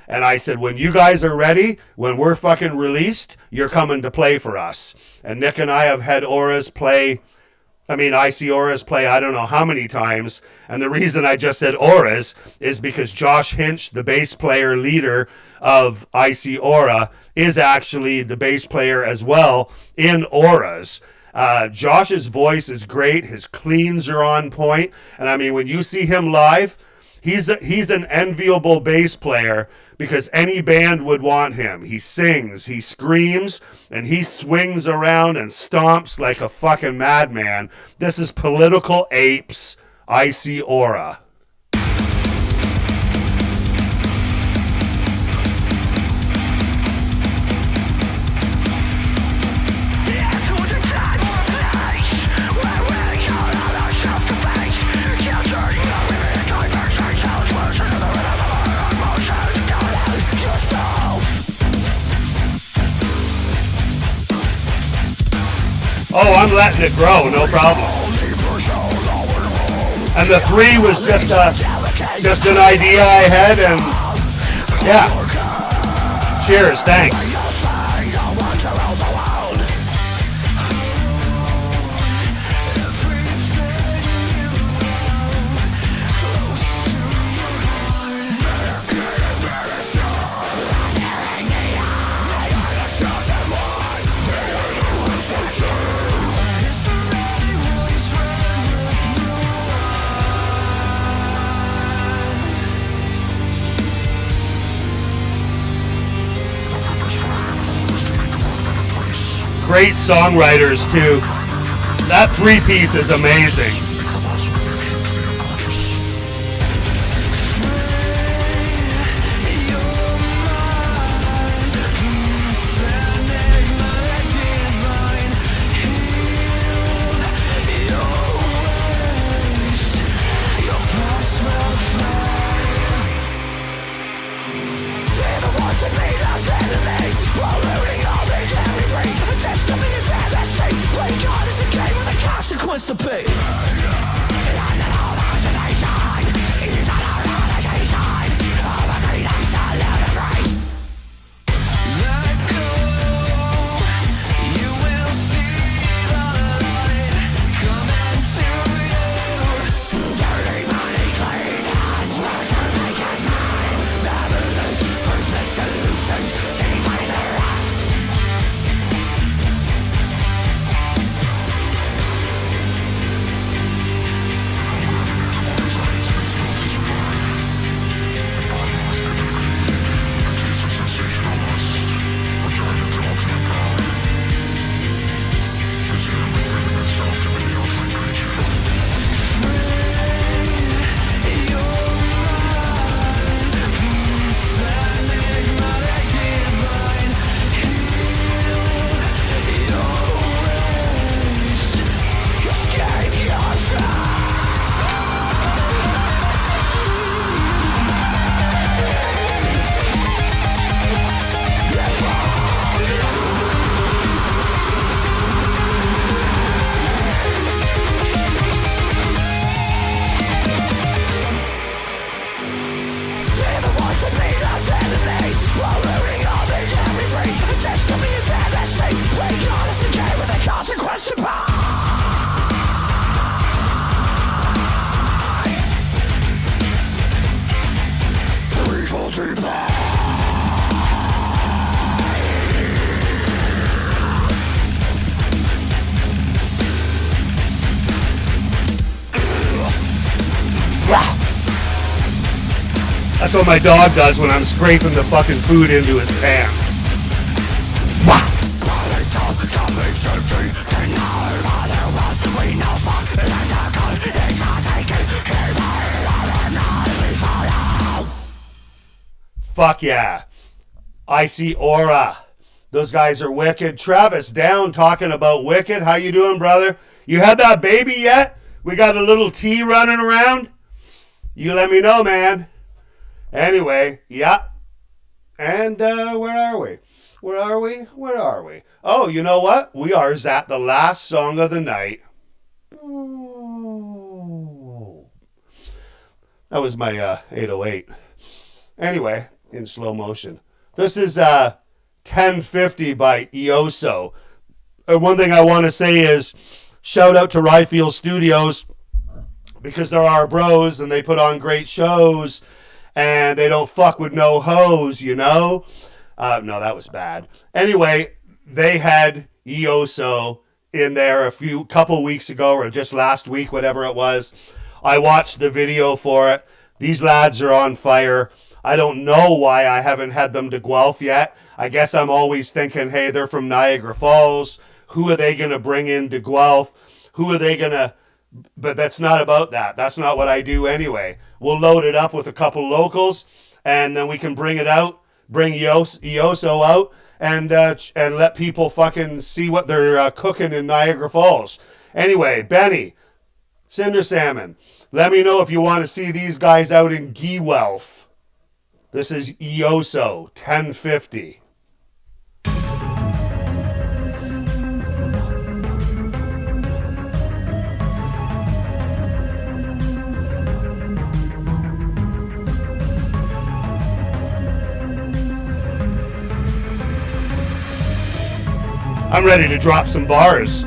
[SPEAKER 1] And I said, when you guys are ready, when we're fucking released, you're coming to play for us. And Nick and I have had IC Auras play, I don't know how many times. And the reason I just said Auras is because Josh Hinch, the bass player leader of IC Aura, is actually the bass player as well in Auras. Josh's voice is great. His cleans are on point. And I mean, when you see him live, he's an enviable bass player because any band would want him. He sings, he screams, and he swings around and stomps like a fucking madman. This is Political Apes, IC Aura. Oh, I'm letting it grow, no problem. And the 3 was just an idea I had, and yeah. Cheers, thanks. Great songwriters too. That 3-piece is amazing.
[SPEAKER 3] Consequence to pay.
[SPEAKER 1] That's what my dog does when I'm scraping the fucking food into his pan. Fuck yeah. Icy Aura. Those guys are wicked. Travis Down talking about wicked. How you doing, brother? You had that baby yet? We got a little T running around? You let me know, man. Anyway, yeah. And where are we? Where are we? Where are we? Oh, you know what? We are at the last song of the night. Oh. That was my 808. Anyway, in slow motion. This is 1050 by Ioso. And one thing I want to say is shout out to Ryfield Studios because they're our bros and they put on great shows and they don't fuck with no hoes, you know? No, that was bad. Anyway, they had Ioso in there couple weeks ago or just last week, whatever it was. I watched the video for it. These lads are on fire. I don't know why I haven't had them to Guelph yet. I guess I'm always thinking, hey, they're from Niagara Falls. Who are they going to bring in to Guelph? Who are they going to... But that's not about that. That's not what I do anyway. We'll load it up with a couple locals, and then we can bring it out, bring Ioso out, and let people fucking see what they're cooking in Niagara Falls. Anyway, Benny, Cinder Salmon, let me know if you want to see these guys out in Guelph. This is Ioso 1050. I'm ready to drop some bars.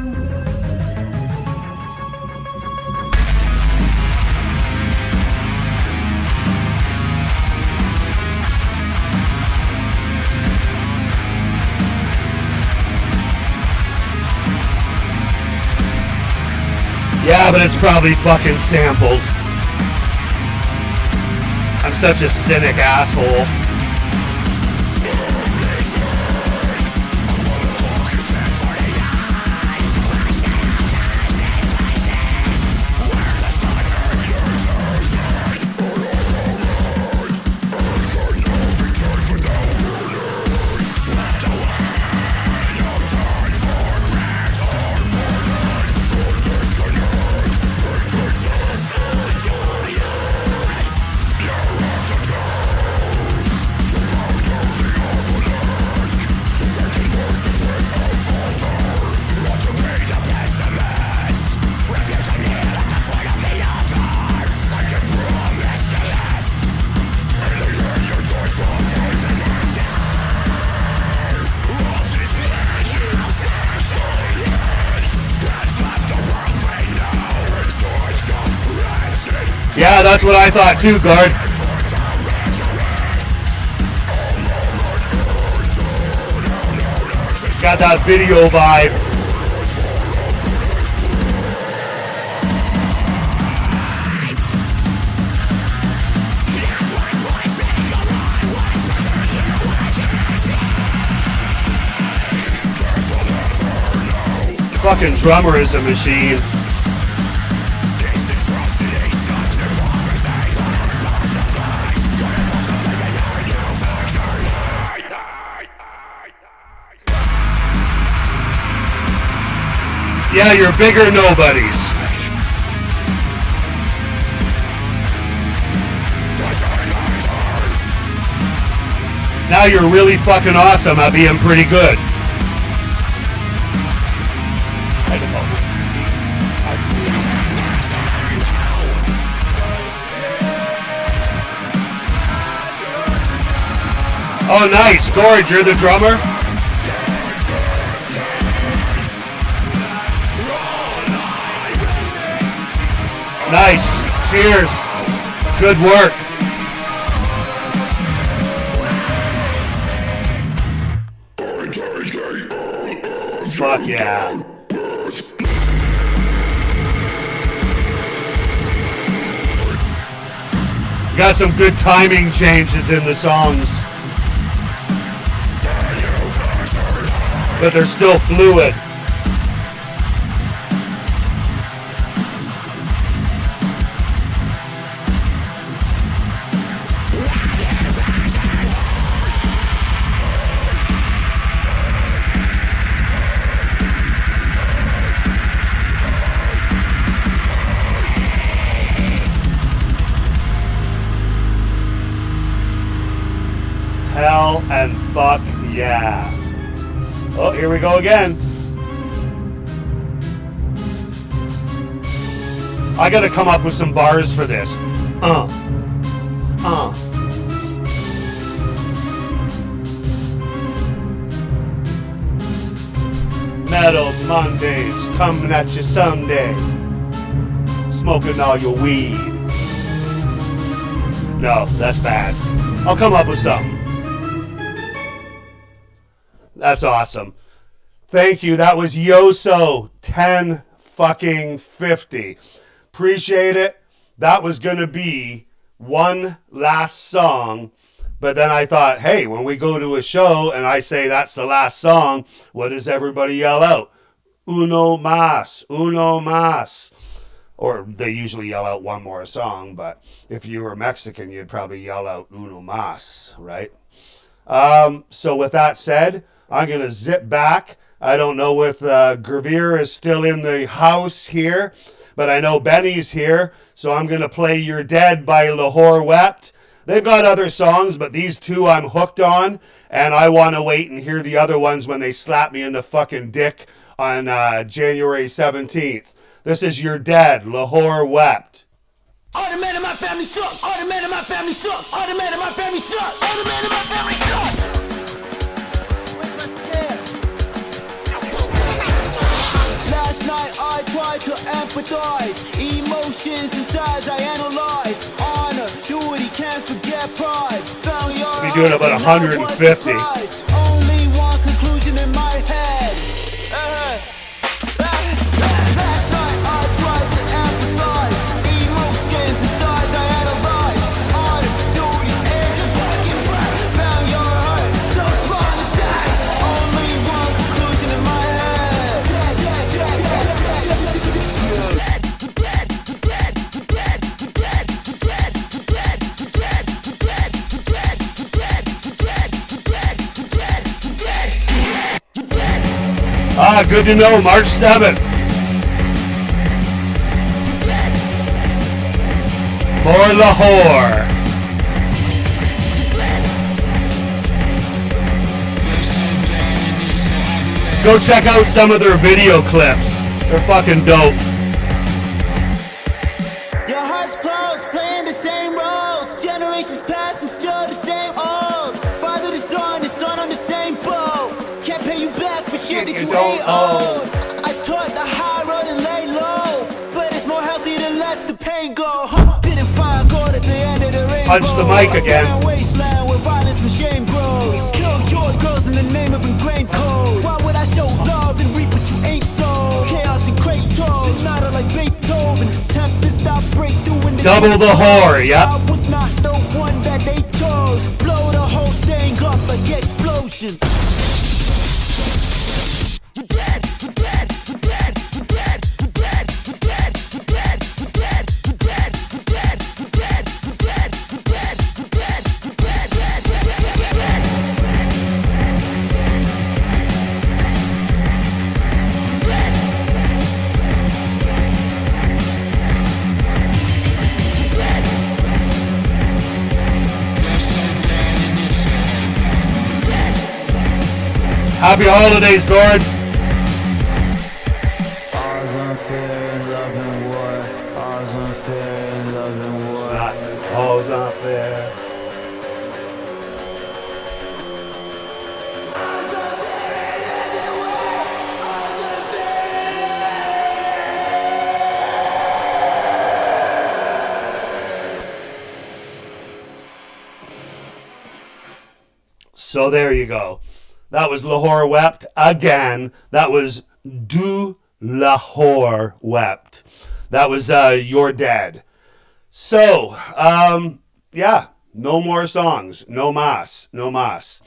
[SPEAKER 1] Yeah, but it's probably fucking sampled. I'm such a cynic asshole. Yeah, that's what I thought too, Guard. Got that video vibe. Fucking drummer is a machine. Yeah, you're bigger nobodies. Now you're really fucking awesome at being pretty good. Oh, nice. Gorge, you're the drummer? Nice. Cheers. Good work. Fuck yeah. Got some good timing changes in the songs. But they're still fluid. Hell and fuck yeah. Oh, here we go again. I gotta come up with some bars for this. Metal Mondays coming at you someday. Smoking all your weed. No, that's bad. I'll come up with something. That's awesome. Thank you. That was Yoso 10 fucking 50. Appreciate it. That was going to be one last song. But then I thought, hey, when we go to a show and I say that's the last song, what does everybody yell out? Uno más, uno más. Or they usually yell out one more song, but if you were Mexican, you'd probably yell out uno más, right? So with that said, I'm going to zip back. I don't know if Gravir is still in the house here, but I know Benny's here, so I'm going to play You're Dead by Lahore Wept. They've got other songs, but these two I'm hooked on, and I want to wait and hear the other ones when they slap me in the fucking dick on January 17th. This is You're Dead, Lahore Wept.
[SPEAKER 5] All the men in my family suck. All the men in my family suck. All the men in my family suck. All the men in my family suck. Where's my snare? Last night I tried to empathize. Emotions inside I analyze. Honor, duty, can't forget pride. Found your
[SPEAKER 1] Be doing about 150.
[SPEAKER 5] Only one conclusion in my head. Last night I tried to empathize. Emotions inside I analyze. Honor, duty, and just fucking breath. Found your heart, so small and size. Only one conclusion in my head.
[SPEAKER 1] Good to know, March 7th. For Lahore. Go check out some of their video clips. They're fucking dope.
[SPEAKER 5] Your heart's closed, playing the same roles. Generations pass and still the same old. Father is done, his son on the same boat. Can't pay you back for shit that you ain't owed. I taught the high road and lay low, but it's more healthy to let the pain go. Didn't find gold at the end of the rainbow.
[SPEAKER 1] Punch the mic again.
[SPEAKER 5] A wasteland where violence and shame grows. Kill joy girls in the name of ingrained code. Why would I show love and reap what you ain't sold? Chaos and Kratos, not like Beethoven. Tempest I break through in the
[SPEAKER 1] Double the whore, yep.
[SPEAKER 5] I was not the one that they chose. Blow the whole thing up like explosion. You're dead, you're dead, you're dead, you're dead, you're dead, you're dead, you're dead, you're dead, you're dead, you're dead, you're dead, you're dead, you're dead, you're dead, you're dead, you're dead,
[SPEAKER 1] Happy holidays, Gord.
[SPEAKER 5] All's unfair in love and war. All's unfair in love and war.
[SPEAKER 1] Not all's unfair. So there you go. That was Lahore Wept again. That was Du Lahore Wept. That was You're Dead. So, yeah, no more songs. No mas. No mas.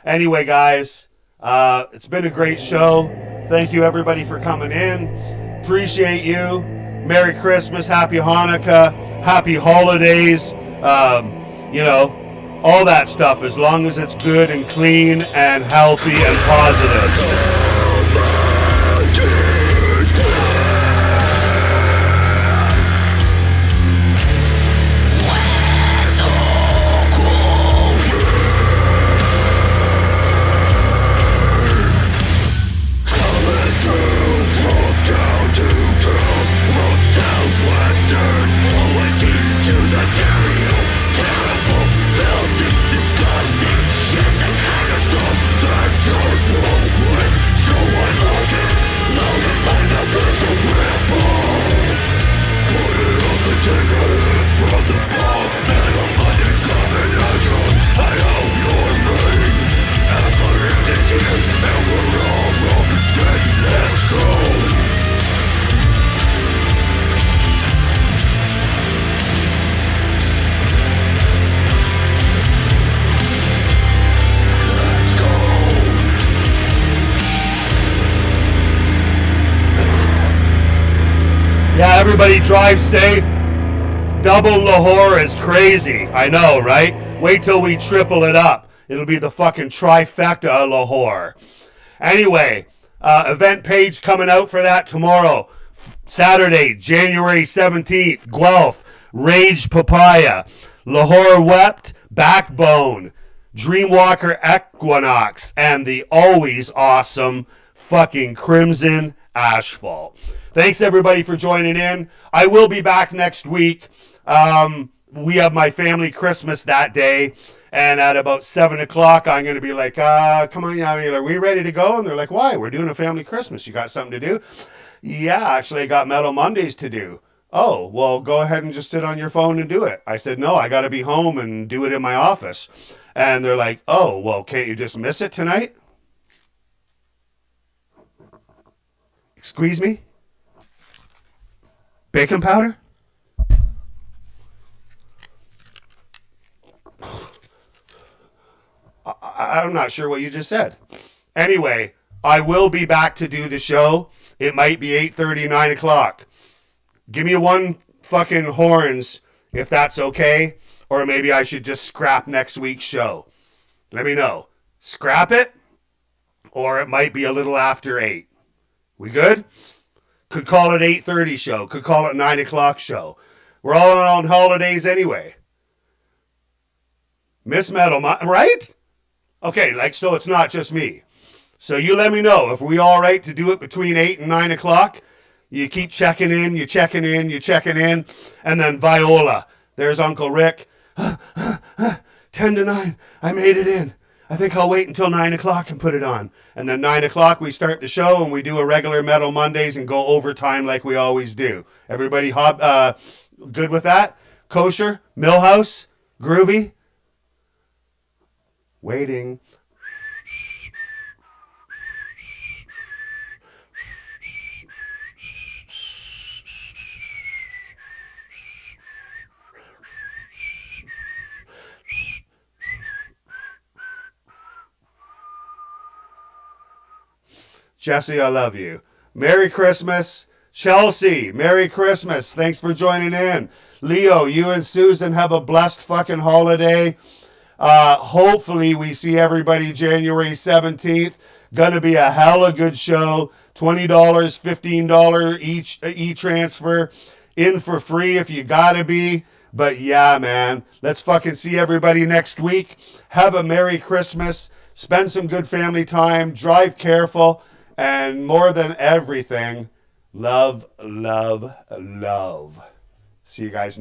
[SPEAKER 1] Anyway, guys, it's been a great show. Thank you, everybody, for coming in. Appreciate you. Merry Christmas, Happy Hanukkah, Happy Holidays, you know, all that stuff, as long as it's good and clean and healthy and positive. Yeah, everybody drive safe. Double Lahore is crazy. I know, right? Wait till we triple it up. It'll be the fucking trifecta of Lahore. Anyway, event page coming out for that tomorrow. Saturday, January 17th, Guelph, Rage Papaya, Lahore Wept, Backbone, Dreamwalker Equinox, and the always awesome fucking Crimson Asphalt. Thanks, everybody, for joining in. I will be back next week. We have my family Christmas that day, and at about 7 o'clock, I'm going to be like, come on, Yami, are we ready to go? And they're like, why? We're doing a family Christmas. You got something to do? Yeah, actually, I got Metal Mondays to do. Oh, well, go ahead and just sit on your phone and do it. I said, no, I got to be home and do it in my office. And they're like, oh, well, can't you just miss it tonight? Excuse me? Baking powder? I'm not sure what you just said. Anyway, I will be back to do the show. It might be 8:30, 9 o'clock. Give me one fucking horns if that's okay. Or maybe I should just scrap next week's show. Let me know. Scrap it, or it might be a little after 8. We good? Could call it 8:30 show. Could call it 9 o'clock show. We're all on holidays anyway. Miss Metal, right? Okay, so it's not just me. So you let me know if we all right to do it between 8 and 9 o'clock. You keep checking in, you're checking in. And then Viola. There's Uncle Rick. 10 to 9. I made it in. I think I'll wait until 9 o'clock and put it on. And then 9 o'clock we start the show and we do a regular Metal Mondays and go overtime like we always do. Everybody good with that? Kosher? Millhouse? Groovy? Waiting. Jesse, I love you. Merry Christmas. Chelsea, Merry Christmas. Thanks for joining in. Leo, you and Susan have a blessed fucking holiday. Hopefully we see everybody January 17th. Gonna be a hella good show. $20, $15 each e-transfer. In for free if you gotta be. But yeah, man. Let's fucking see everybody next week. Have a Merry Christmas. Spend some good family time. Drive careful. And more than everything, love, love, love. See you guys.